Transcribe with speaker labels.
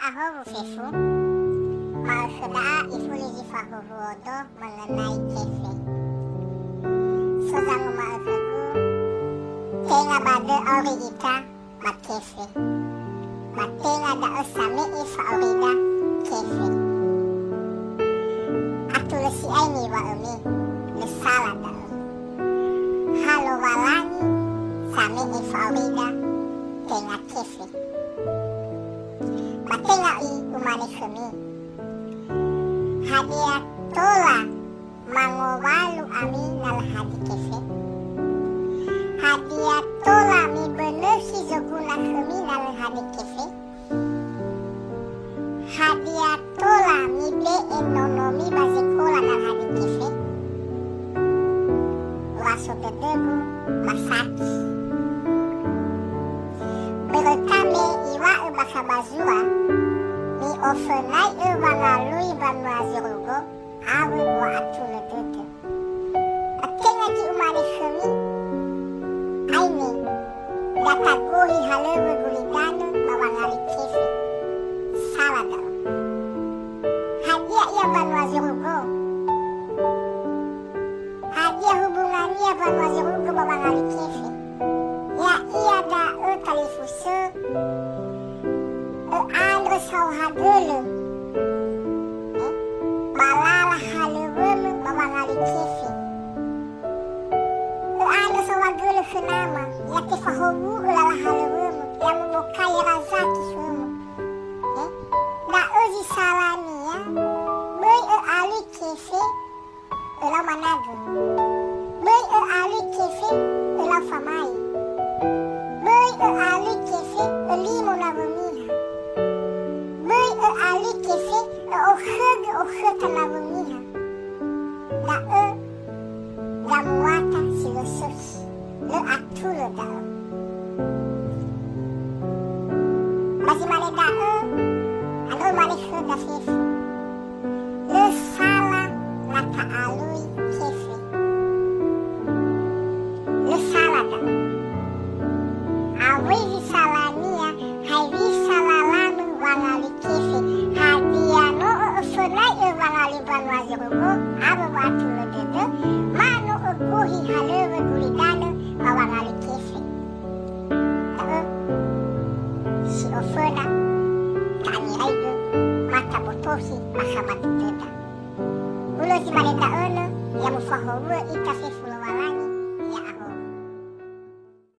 Speaker 1: ahobu fefu ma'usuda'a ifulizi fahuhuodo mengenai kefe. Sozangu ma'usugu tenga bade ori ita mat kefe. Matenga da osami'i fa'orida kefe. Atulesi aini wa umi lesala da halo walangi sami'i fa'orida tenga kefe. Matenga i umani kemi hadia tola mangowalu ami nal hadi kefe. Hadia tola mi benersi zoguna kemi nal hadi kefe. Hadia tola mi be enonomi bazikola nal hadi kefe. Waso dedegu masaki bertame iwa bakabazua mi ofenai bangalui banwazirugo awe wa atule dede. Atenga ki umani kemi aini datagori halewe gulidano mawangali kefe salada. Hadia ia banwazirugo, hadia hubungannya banwazirugo mawangali kefe. Ya ia da talifuse andre sau hagele balala haleweme mawangali kefe. Andre sau hagele kenama ya tefahobu ulala haleweme ya memokai razaki suemu da ozi salani ya boi ali kefe ulau managu boi ali kefe ulau famai boi ali kefe limo na bumiha boi ali kefe ohege na bumiha da muata silosoki le atulo da basi mane da ando mane da fefu le sala na ta'alui kefe le sala da awizi salania hairi salalamu wangali kefe hadia no ufunai wangali banwazirugo abu watu ledede mano uguhi halewe gulidano mawangali kefe. Si ofena tani raidu mata botohi mahamatu deda ulo si maleta ono ya mufahowe ita fefu